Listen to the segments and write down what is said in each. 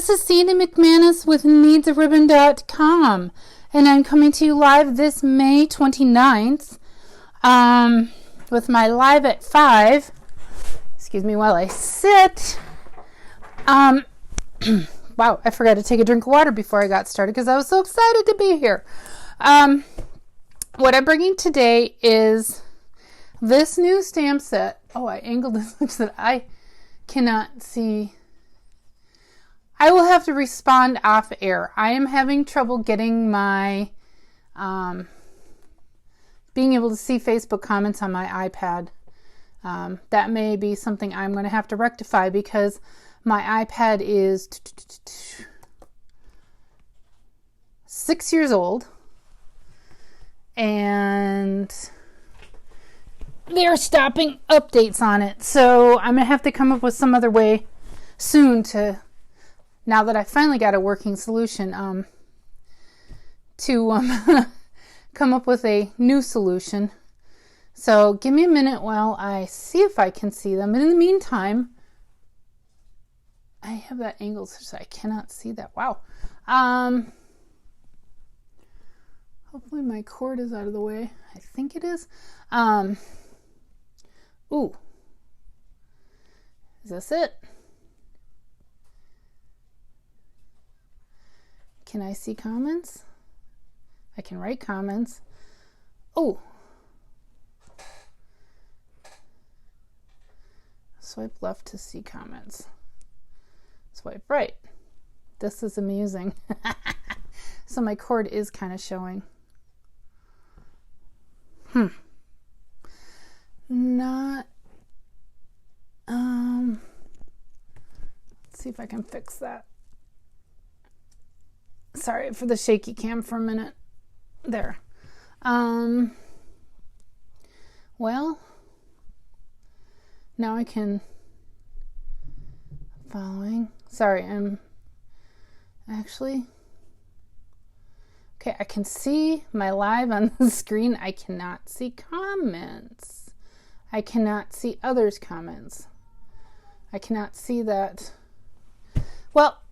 This is Sandy McManus with needsaribbon.com, and I'm coming to you live this May 29th with my Live at 5. Excuse me while I sit. Wow, I forgot to take a drink of water before I got started because I was so excited to be here. What I'm bringing today is this new stamp set. Oh, I angled this much that I cannot see. I will have to respond off air. I am having trouble getting my, being able to see Facebook comments on my iPad. That may be something I'm going to have to rectify because my iPad is 6 years old and they're stopping updates on it. So I'm going to have to come up with some other way soon to, now that I finally got a working solution, to come up with a new solution. So give me a minute while I see if I can see them. And in the meantime, I have that angle so I cannot see that. Wow. Hopefully my cord is out of the way. I think it is. Ooh. Is this it? Can I see comments? I can write comments. Oh. Swipe left to see comments. Swipe right. This is amusing. So my cord is kind of showing. Not. Let's see if I can fix that. Sorry for the shaky cam for a minute. There. Well, now I can. Following. Sorry, I'm actually. Okay, I can see my live on the screen. I cannot see comments. I cannot see others' comments. I cannot see that. Well,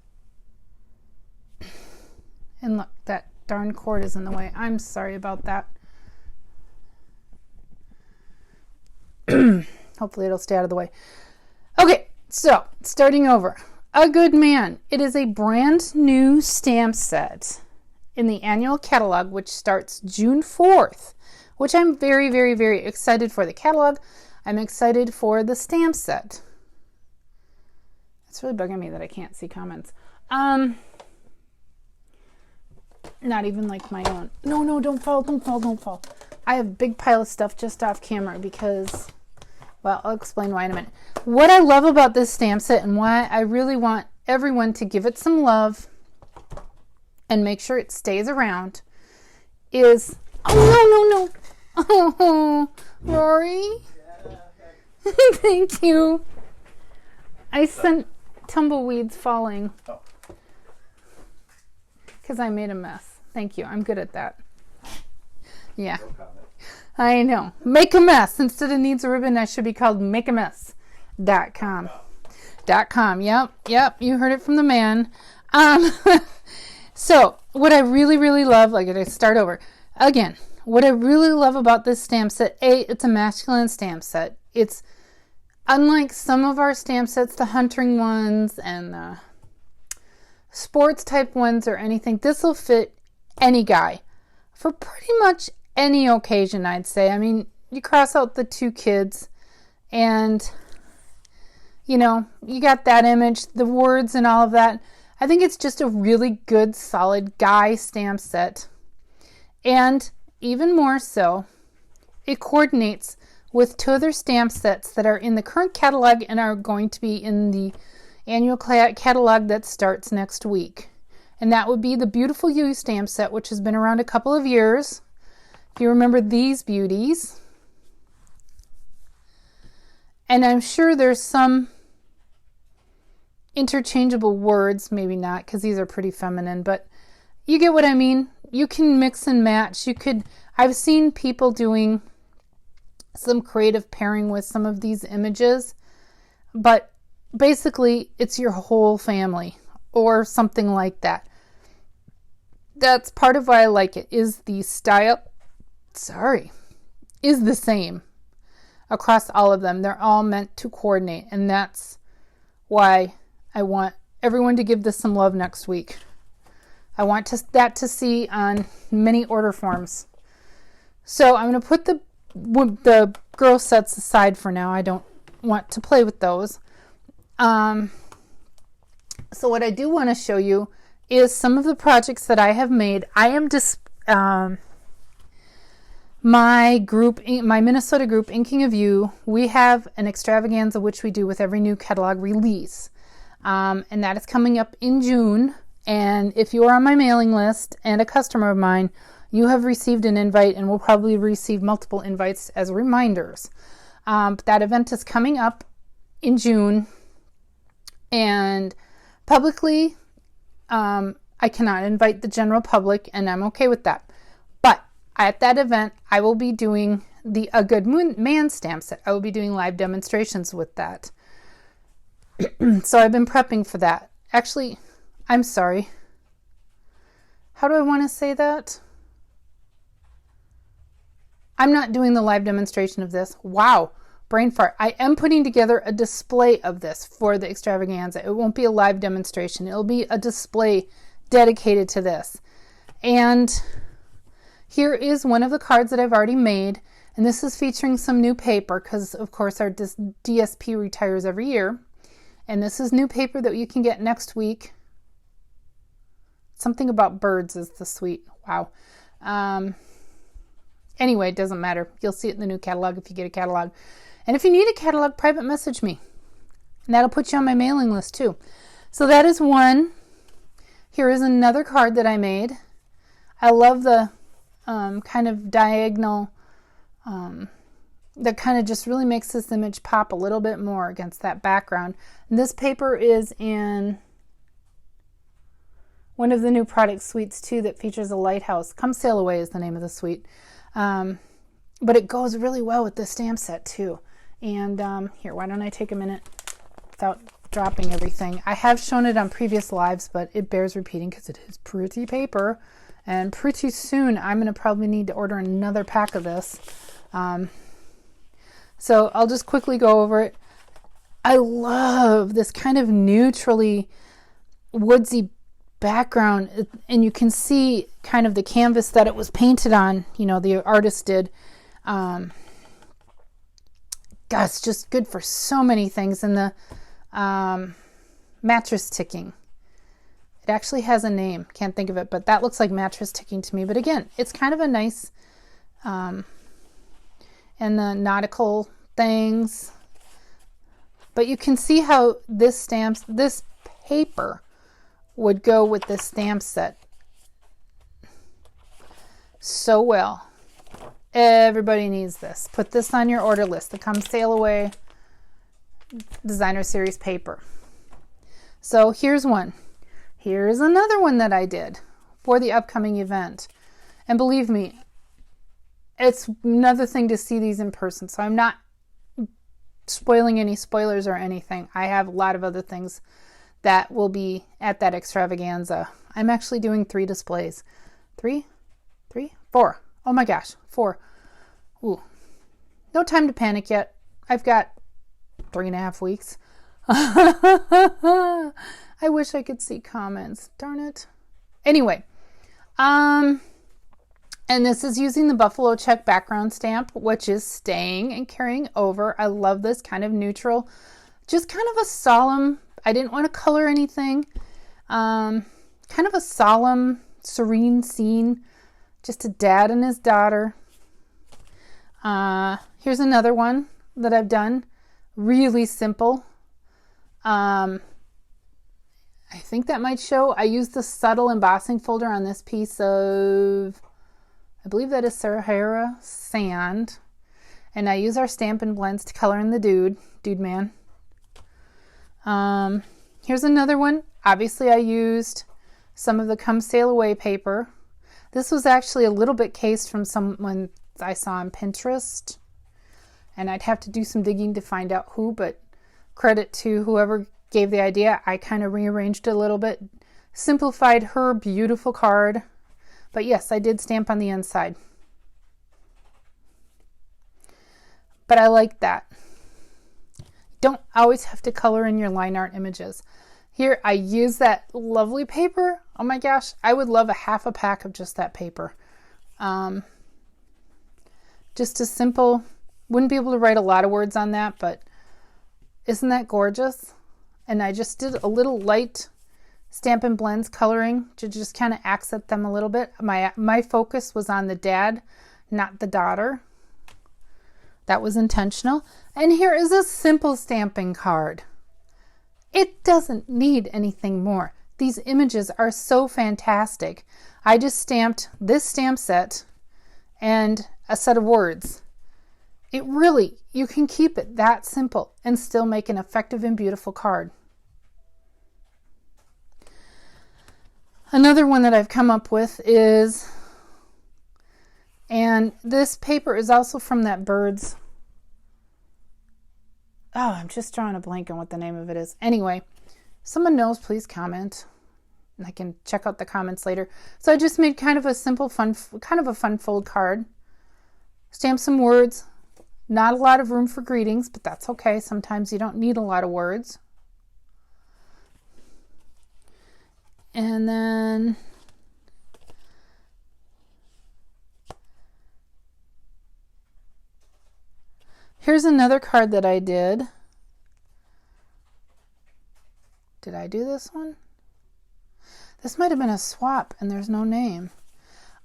and look, that darn cord is in the way. I'm sorry about that. Hopefully it'll stay out of the way. Okay, so starting over. A Good Man. It is a brand new stamp set in the annual catalog, which starts June 4th, which I'm very, very, very excited for the catalog. I'm excited for the stamp set. It's really bugging me that I can't see comments. Not even like my own. No, don't fall. I have a big pile of stuff just off camera because, well, I'll explain why in a minute. What I love about this stamp set and why I really want everyone to give it some love and make sure it stays around is, oh, no. Oh, Rory. Thank you. I sent tumbleweeds falling because I made a mess. Thank you. I'm good at that. Yeah. I know. Make a mess. Instead of Needs a Ribbon, I should be called makeamess.com. Yep. You heard it from the man. So what I really, really love, like I start over again, what I really love about this stamp set, it's a masculine stamp set. It's unlike some of our stamp sets, the hunting ones and the sports type ones or anything. This will fit any guy for pretty much any occasion, I'd say. I mean, you cross out the 2 kids and, you know, you got that image, the words and all of that. I think it's just a really good, solid guy stamp set. And even more so, it coordinates with 2 other stamp sets that are in the current catalog and are going to be in the annual catalog that starts next week. And that would be the Beautiful You stamp set, which has been around a couple of years. If you remember these beauties. And I'm sure there's some interchangeable words, maybe not, because these are pretty feminine, but you get what I mean. You can mix and match. I've seen people doing some creative pairing with some of these images, but basically it's your whole family or something like that. That's part of why I like it, is the style, is the same across all of them. They're all meant to coordinate, and that's why I want everyone to give this some love next week. I want that to see on many order forms. So I'm going to put the girl sets aside for now. I don't want to play with those. So what I do want to show you is some of the projects that I have made. I am just my Minnesota group, Inking of You, we have an extravaganza which we do with every new catalog release. And that is coming up in June. And if you are on my mailing list and a customer of mine, you have received an invite and will probably receive multiple invites as reminders. That event is coming up in June, and publicly, I cannot invite the general public, and I'm okay with that. But at that event, I will be doing A Good Man stamp set. I will be doing live demonstrations with that. So I've been prepping for that. Actually, I'm sorry. How do I want to say that? I'm not doing the live demonstration of this. Wow, brain fart. I am putting together a display of this for the extravaganza. It won't be a live demonstration. It'll be a display dedicated to this. And here is one of the cards that I've already made. And this is featuring some new paper because, of course, our DSP retires every year. And this is new paper that you can get next week. Something about birds is the sweet. Wow. Anyway, it doesn't matter. You'll see it in the new catalog if you get a catalog. And if you need a catalog, private message me. And that'll put you on my mailing list too. So that is one. Here is another card that I made. I love the kind of diagonal, that kind of just really makes this image pop a little bit more against that background. And this paper is in one of the new product suites too that features a lighthouse. Come Sail Away is the name of the suite. But it goes really well with this stamp set too. And here, why don't I take a minute without dropping everything. I have shown it on previous lives, but it bears repeating because it is pretty paper. And pretty soon I'm going to probably need to order another pack of this. So I'll just quickly go over it. I love this kind of neutrally woodsy background, and you can see kind of the canvas that it was painted on, you know, the artist did. Gosh, it's just good for so many things. And the mattress ticking, it actually has a name, can't think of it, but that looks like mattress ticking to me. But again, it's kind of a nice, and the nautical things, but you can see how this paper would go with this stamp set so well. Everybody needs this. Put this on your order list. The Come Sail Away Designer Series paper. So here's one. Here's another one that I did for the upcoming event. And believe me, it's another thing to see these in person. So I'm not spoiling any spoilers or anything. I have a lot of other things that will be at that extravaganza. I'm actually doing 3 displays. 4. Oh my gosh, 4. Ooh. No time to panic yet. I've got 3.5 weeks. I wish I could see comments. Darn it. Anyway, and this is using the buffalo check background stamp, which is staying and carrying over. I love this kind of neutral, just kind of a solemn, I didn't want to color anything. Kind of a solemn, serene scene. Just a dad and his daughter. Here's another one that I've done. Really simple. I think that might show. I used the subtle embossing folder on this piece of, I believe that is Sahara sand. And I use our Stampin Blends to color in the dude man. Here's another one. Obviously I used some of the Come Sail Away paper. This was actually a little bit cased from someone I saw on Pinterest. And I'd have to do some digging to find out who, but credit to whoever gave the idea. I kind of rearranged it a little bit, simplified her beautiful card. But yes, I did stamp on the inside. But I like that. Don't always have to color in your line art images. Here, I use that lovely paper. Oh my gosh, I would love half a pack of just that paper. Just a simple, wouldn't be able to write a lot of words on that, but isn't that gorgeous? And I just did a little light Stampin' Blends coloring to just kind of accent them a little bit. My focus was on the dad, not the daughter. That was intentional. And here is a simple stamping card. It doesn't need anything more. These images are so fantastic. I just stamped this stamp set and a set of words. It really, you can keep it that simple and still make an effective and beautiful card. Another one that I've come up with is, and this paper is also from that Birds. Oh, I'm just drawing a blank on what the name of it is. Anyway, someone knows, please comment. And I can check out the comments later. So I just made kind of a simple, fun fold card. Stamp some words. Not a lot of room for greetings, but that's okay. Sometimes you don't need a lot of words. And then here's another card that I did. Did I do this one? This might have been a swap and there's no name.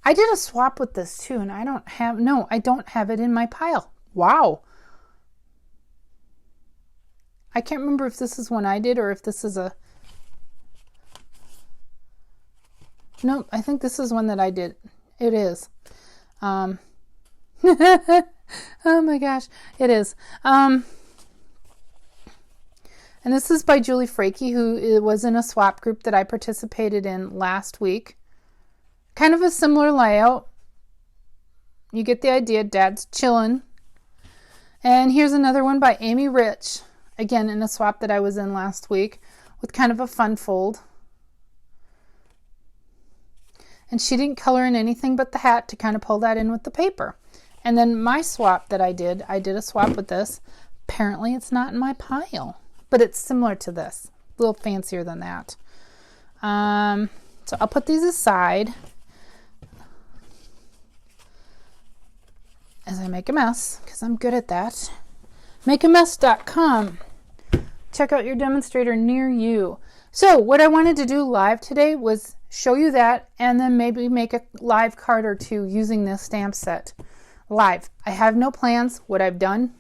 I did a swap with this too, and I don't have it in my pile. Wow. I can't remember if this is one I did or if this is a... No, I think this is one that I did. It is. Oh my gosh, it is. And this is by Julie Frakey, who was in a swap group that I participated in last week. Kind of a similar layout. You get the idea. Dad's chilling. And here's another one by Amy Rich, again in a swap that I was in last week, with kind of a fun fold. And she didn't color in anything but the hat to kind of pull that in with the paper. And then my swap that I did a swap with this. Apparently it's not in my pile, but it's similar to this, a little fancier than that. So I'll put these aside as I make a mess, because I'm good at that. Makeamess.com. Check out your demonstrator near you. So what I wanted to do live today was show you that, and then maybe make a live card or two using this stamp set live. I have no plans. What I've done,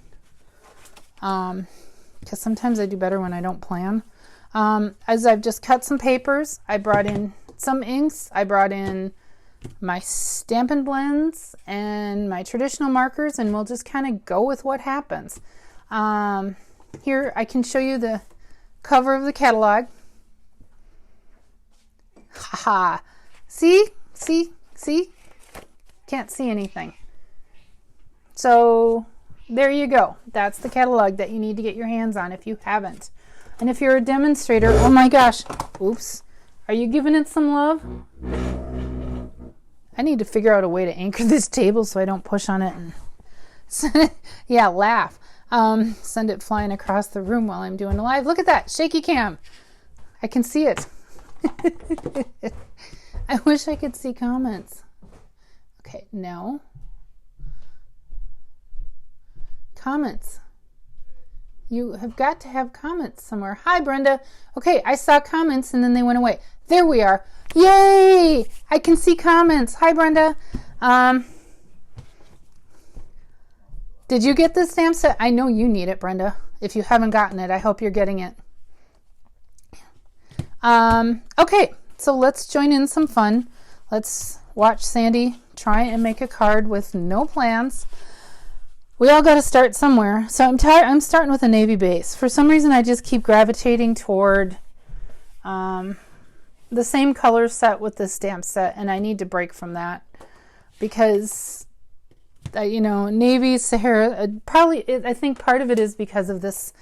because sometimes I do better when I don't plan, as I've just cut some papers. I brought in some inks. I brought in my Stampin' Blends and my traditional markers, and we'll just kind of go with what happens. Here I can show you the cover of the catalog. Haha. See? Can't see anything. So there you go. That's the catalog that you need to get your hands on if you haven't. And if you're a demonstrator, oh my gosh. Oops. Are you giving it some love? I need to figure out a way to anchor this table so I don't push on it and yeah, laugh. Send it flying across the room while I'm doing a live. Look at that. Shaky cam. I can see it. I wish I could see comments. Okay, no. Comments. You have got to have comments somewhere. Hi, Brenda. Okay, I saw comments and then they went away. There we are. Yay! I can see comments. Hi, Brenda. Did you get this stamp set? I know you need it, Brenda. If you haven't gotten it, I hope you're getting it. Okay, so let's join in some fun. Let's watch Sandy try and make a card with no plans. We all got to start somewhere. So I'm starting with a navy base. For some reason, I just keep gravitating toward the same color set with the stamp set, and I need to break from that because, you know, navy, Sahara, I think part of it is because of this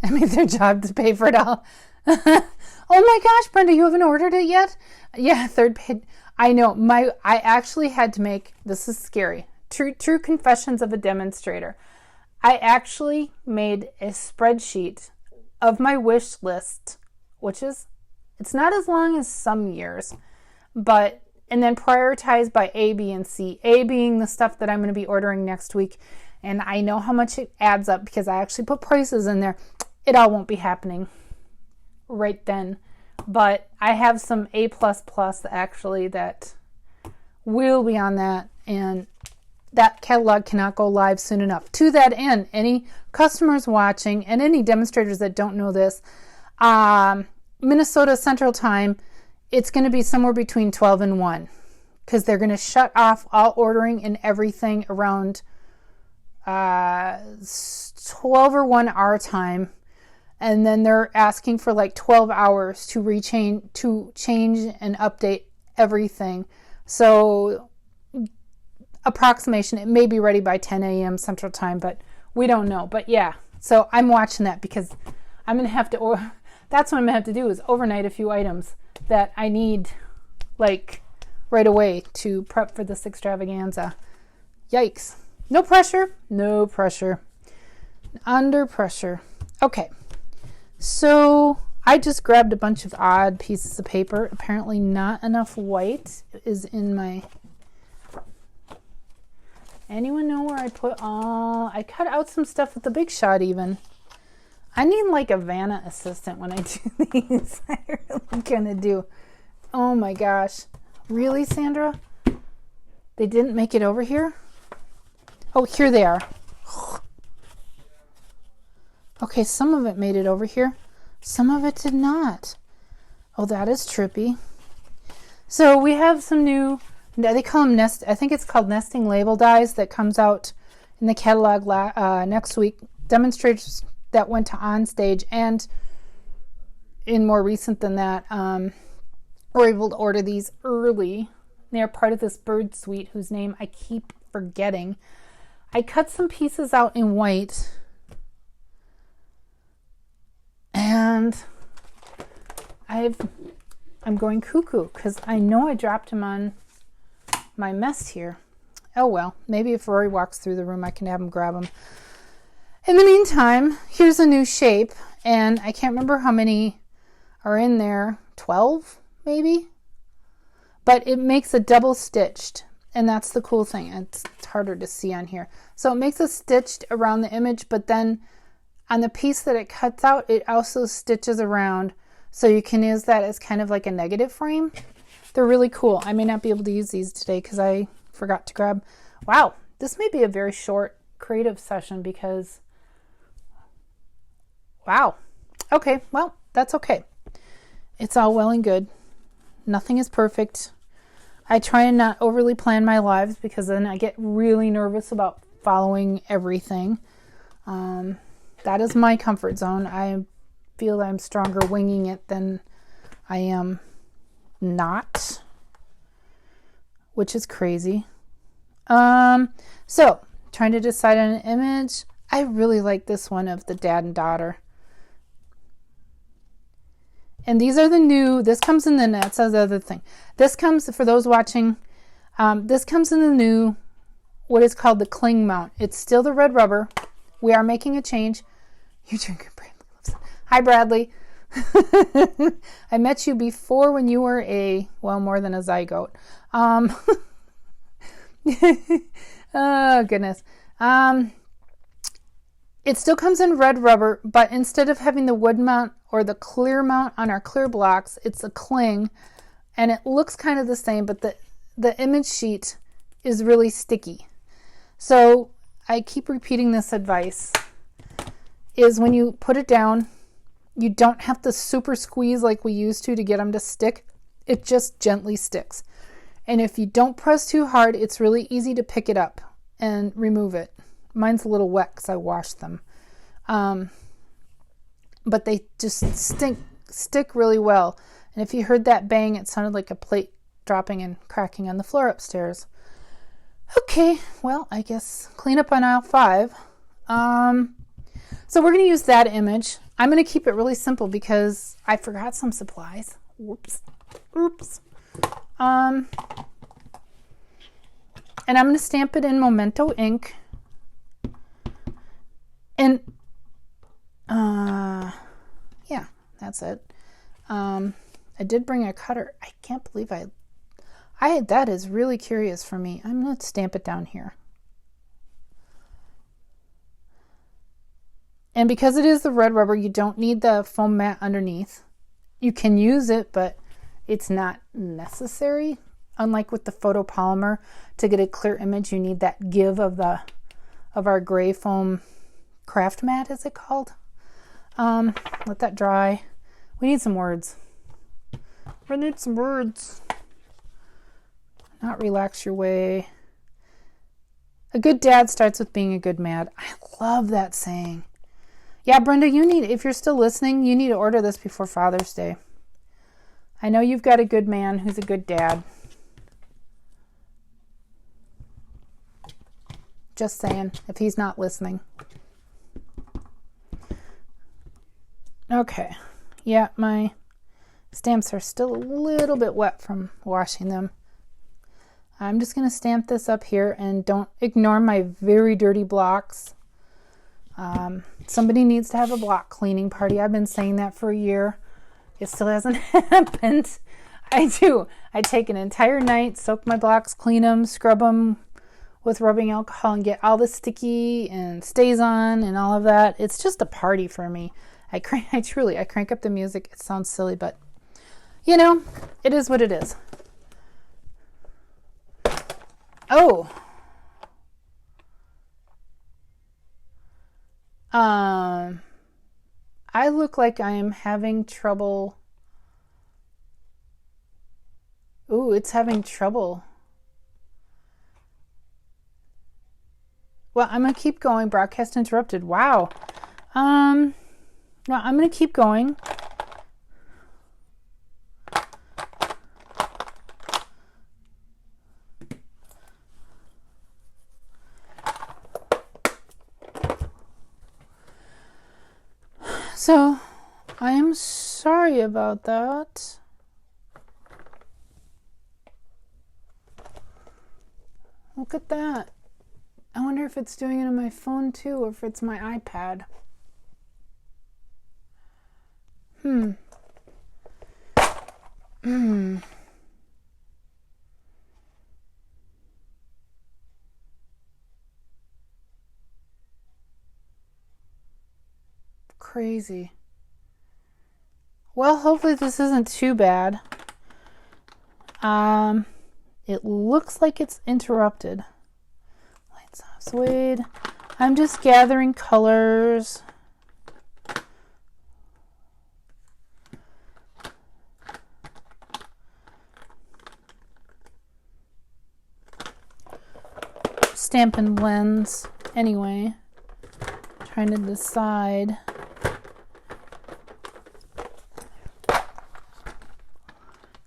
I made their job to pay for it all. Oh my gosh, Brenda, you haven't ordered it yet? Yeah, third page. I know. I actually had to make, this is scary, true confessions of a demonstrator. I actually made a spreadsheet of my wish list, which is, it's not as long as some years, but, and then prioritized by A, B, and C. A being the stuff that I'm going to be ordering next week. And I know how much it adds up because I actually put prices in there. It all won't be happening right then. But I have some A++ actually that will be on that. And that catalog cannot go live soon enough. To that end, any customers watching and any demonstrators that don't know this, Minnesota Central Time, it's going to be somewhere between 12 and 1 because they're going to shut off all ordering and everything around 12 or 1 our time. And then they're asking for like 12 hours to change and update everything. So approximation, it may be ready by 10 a.m. Central Time, but we don't know. But yeah, so I'm watching that because I'm going to have to, that's what I'm going to have to do is overnight a few items that I need like right away to prep for this extravaganza. Yikes. No pressure. No pressure. Under pressure. Okay. So I just grabbed a bunch of odd pieces of paper. Apparently not enough white is in my... Anyone know where I put all... I cut out some stuff with the Big Shot even. I need like a Vanna assistant when I do these. I really gonna do. Oh my gosh. Really, Sandra? They didn't make it over here? Oh, here they are. Okay, some of it made it over here. Some of it did not. Oh, that is trippy. So we have some new, they call them I think it's called nesting label dies that comes out in the catalog next week. Demonstrators that went to on stage and in more recent than that, were able to order these early. They're part of this bird suite whose name I keep forgetting. I cut some pieces out in white. And I'm going cuckoo because I know I dropped him on my mess here. Oh well, maybe if Rory walks through the room I can have him grab him. In the meantime, here's a new shape, and I can't remember how many are in there. 12 maybe? But it makes a double stitched, and that's the cool thing. It's harder to see on here. So it makes a stitched around the image, but then on the piece that it cuts out, it also stitches around, so you can use that as kind of like a negative frame. They're really cool. I may not be able to use these today because I forgot to grab. Wow, this may be a very short creative session because, wow. Okay, well, that's okay. It's all well and good. Nothing is perfect. I try and not overly plan my lives because then I get really nervous about following everything. That is my comfort zone. I feel I'm stronger winging it than I am not, which is crazy. So trying to decide on an image. I really like this one of the dad and daughter. And these are the new, this comes in the, that's the other thing. This comes, for those watching, this comes in the new, what is called the cling mount. It's still the red rubber. We are making a change. You're drinking Bradley. Hi, Bradley. I met you before when you were more than a zygote. Oh, goodness. It still comes in red rubber, but instead of having the wood mount or the clear mount on our clear blocks, it's a cling, and it looks kind of the same, but the image sheet is really sticky. So I keep repeating this advice, is when you put it down, you don't have to super squeeze like we used to get them to stick. It just gently sticks. And if you don't press too hard, it's really easy to pick it up and remove it. Mine's a little wet because I washed them. But they just stick really well. And if you heard that bang, it sounded like a plate dropping and cracking on the floor upstairs. Okay, well, I guess clean up on aisle 5. So we're going to use that image. I'm going to keep it really simple because I forgot some supplies. Whoops. Oops. And I'm going to stamp it in Memento ink. And yeah, that's it. I did bring a cutter. I can't believe that is really curious for me. I'm going to stamp it down here. And because it is the red rubber, you don't need the foam mat underneath. You can use it, but it's not necessary. Unlike with the photopolymer, to get a clear image, you need that give of our gray foam craft mat, is it called? Let that dry. We need some words. We need some words. Not relax your way. A good dad starts with being a good man. I love that saying. Yeah, Brenda, if you're still listening, you need to order this before Father's Day. I know you've got a good man who's a good dad. Just saying, if he's not listening. Okay. Yeah, my stamps are still a little bit wet from washing them. I'm just going to stamp this up here, and don't ignore my very dirty blocks. Somebody needs to have a block cleaning party. I've been saying that for a year. It still hasn't happened. I do. I take an entire night, soak my blocks, clean them, scrub them with rubbing alcohol, and get all the sticky and stays on and all of that. It's just a party for me. I crank up the music. It sounds silly, but you know, it is what it is. Oh. I look like I am having trouble. Ooh, it's having trouble. Well, I'm going to keep going. Broadcast interrupted. Wow. No, I'm going to keep going. So, I am sorry about that. Look at that. I wonder if it's doing it on my phone too, or if it's my iPad. Crazy. Well, hopefully this isn't too bad. It looks like it's interrupted. Lights off, suede. I'm just gathering colors. Stampin Blends. Anyway, trying to decide.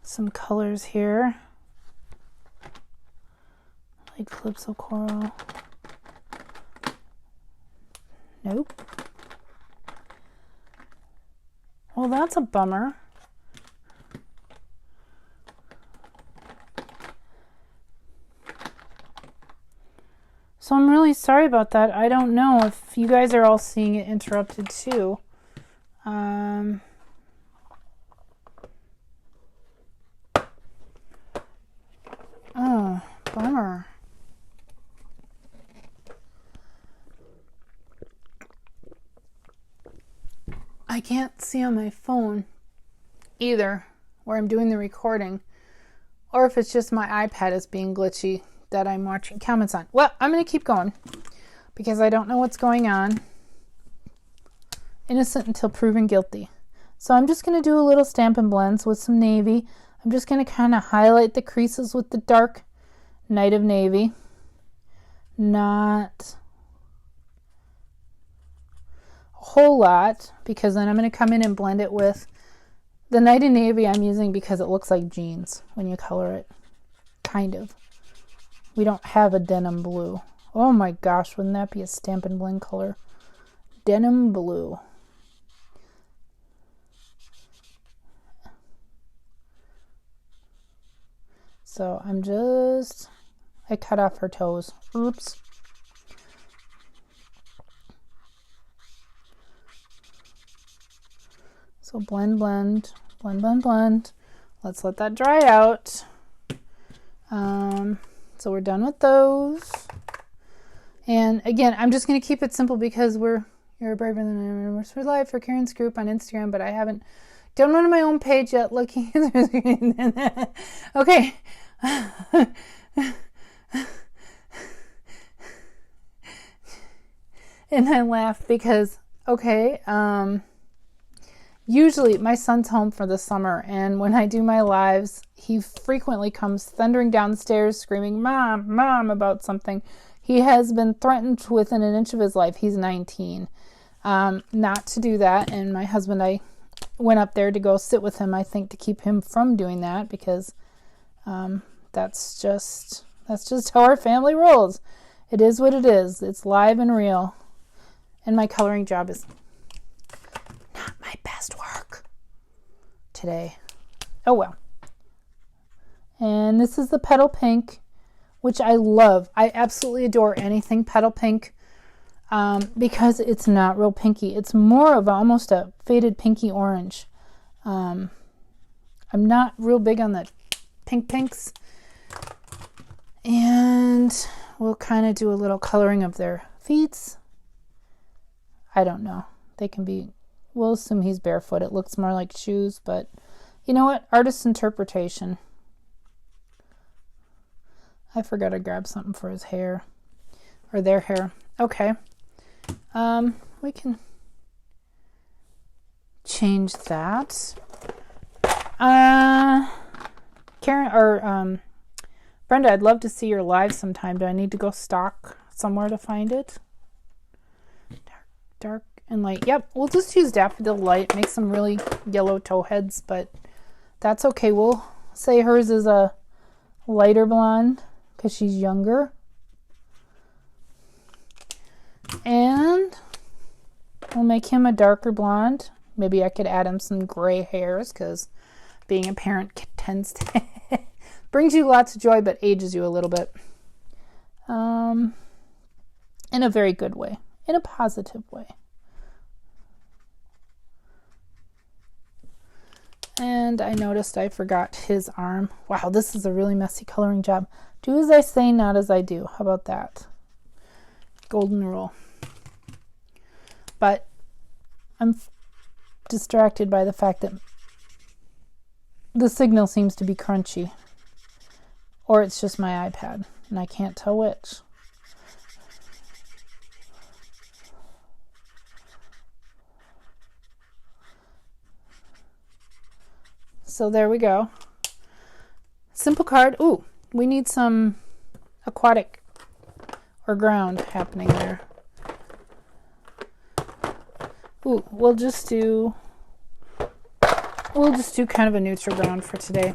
Some colors here, like Calypso Coral. Nope. Well, that's a bummer. So I'm really sorry about that. I don't know if you guys are all seeing it interrupted too. Oh, bummer. I can't see on my phone either where I'm doing the recording, or if it's just my iPad is being glitchy that I'm watching comments on. Well, I'm going to keep going because I don't know what's going on. Innocent until proven guilty. So I'm just going to do a little Stampin' Blends with some navy. I'm just going to kind of highlight the creases with the dark Night of Navy. Not a whole lot, because then I'm going to come in and blend it with the Night of Navy I'm using because it looks like jeans when you color it. Kind of. We don't have a denim blue. Oh my gosh, wouldn't that be a Stampin' Blend color? Denim blue. So I cut off her toes. Oops. So blend, blend, blend, blend, blend. Let's let that dry out. So we're done with those. And again, I'm just going to keep it simple because you're braver than I am. We're for life for Karen's group on Instagram, but I haven't done one on my own page yet. Looking. Okay. And I laugh because, okay, usually my son's home for the summer, and when I do my lives, he frequently comes thundering downstairs screaming, "Mom, Mom," about something. He has been threatened within an inch of his life. He's 19. Not to do that, and my husband, I went up there to go sit with him, I think, to keep him from doing that, because that's just how our family rolls. It is what it is. It's live and real. And my coloring job is not my best work today. Oh well. And this is the Petal Pink, which I love. I absolutely adore anything Petal Pink, because it's not real pinky. It's more of almost a faded pinky orange. I'm not real big on the pinks. And we'll kind of do a little coloring of their feet. I don't know. They can be, we'll assume he's barefoot. It looks more like shoes, but you know what? Artist's interpretation. I forgot to grab something for his hair, or their hair. Okay. We can change that. Karen, or Brenda, I'd love to see your live sometime. Do I need to go stalk somewhere to find it? Dark and light. Yep, we'll just use Daffodil Light. Make some really yellow toe heads, but that's okay. We'll say hers is a lighter blonde because she's younger. And we'll make him a darker blonde. Maybe I could add him some gray hairs because being a parent tends to brings you lots of joy but ages you a little bit. In a very good way. In a positive way. And I noticed I forgot his arm. Wow, this is a really messy coloring job. Do as I say, not as I do. How about that? Golden rule. But I'm distracted by the fact that the signal seems to be crunchy. Or it's just my iPad, and I can't tell which. So there we go. Simple card. Ooh, we need some aquatic or ground happening there. Ooh, we'll just do kind of a neutral ground for today.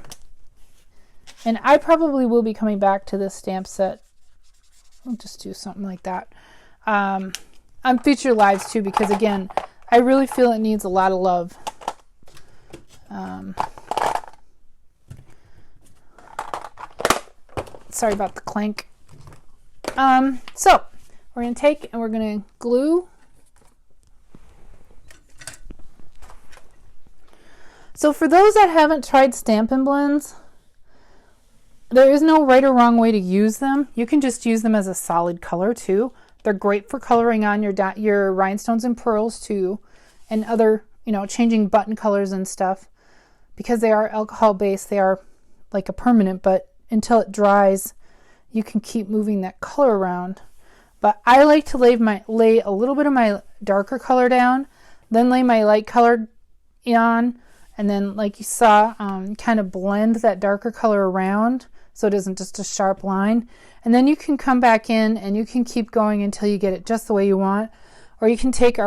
And I probably will be coming back to this stamp set. We'll just do something like that. On future lives too, because again, I really feel it needs a lot of love. Sorry about the clank. So we're going to take and we're going to glue. So for those that haven't tried Stampin' Blends, there is no right or wrong way to use them. You can just use them as a solid color too. They're great for coloring on your rhinestones and pearls too, and other, changing button colors and stuff. Because they are alcohol based, they are like a permanent, but until it dries, you can keep moving that color around. But I like to lay a little bit of my darker color down, then lay my light color on, and then, like you saw, kind of blend that darker color around so it isn't just a sharp line. And then you can come back in and you can keep going until you get it just the way you want. Or you can take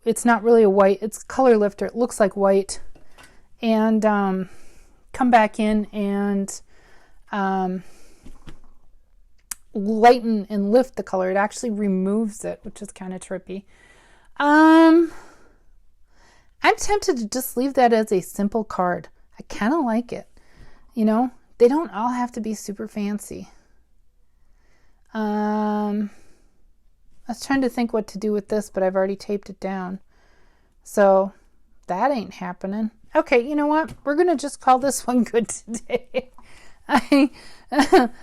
it's not really a white, it's color lifter, it looks like white, and come back in and lighten and lift the color. It actually removes it, which is kind of trippy. I'm tempted to just leave that as a simple card. I kind of like it. They don't all have to be super fancy. I was trying to think what to do with this, but I've already taped it down. So that ain't happening. Okay, you know what? We're going to just call this one good today. I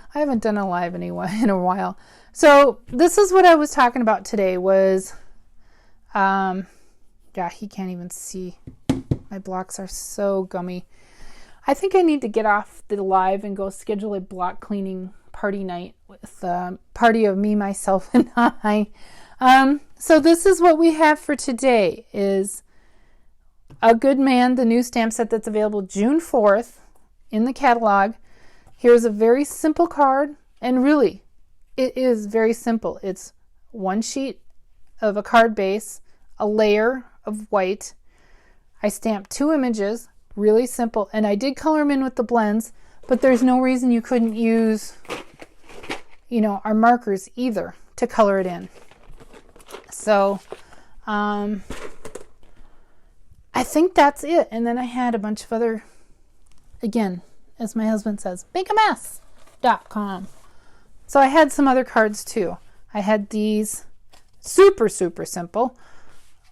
haven't done a live in a while. So this is what I was talking about today was, yeah, he can't even see. My blocks are so gummy. I think I need to get off the live and go schedule a block cleaning party night with a party of me, myself, and I. So this is what we have for today is A Good Man, the new stamp set that's available June 4th in the catalog. Here's a very simple card, and really, it is very simple. It's one sheet of a card base, a layer of white. I stamped 2 images, really simple, and I did color them in with the blends, but there's no reason you couldn't use, our markers either to color it in. So, I think that's it. And then I had a bunch of other, again, as my husband says, makeamess.com. So I had some other cards too. I had these super, super simple,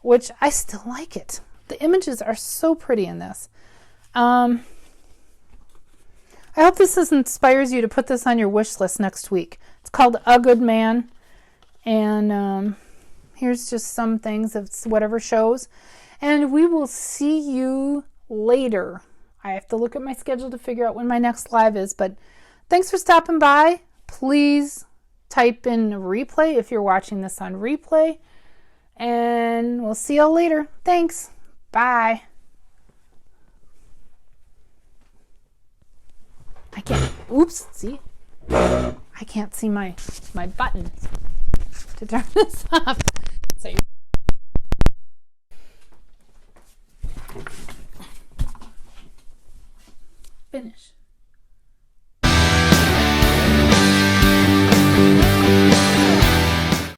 which I still like it. The images are so pretty in this. I hope this inspires you to put this on your wish list next week. It's called A Good Man. And here's just some things of whatever shows. And we will see you later. I have to look at my schedule to figure out when my next live is. But thanks for stopping by. Please type in replay if you're watching this on replay. And we'll see y'all later. Thanks. Bye. I can't, oops, see? I can't see my buttons to turn this off. So finish.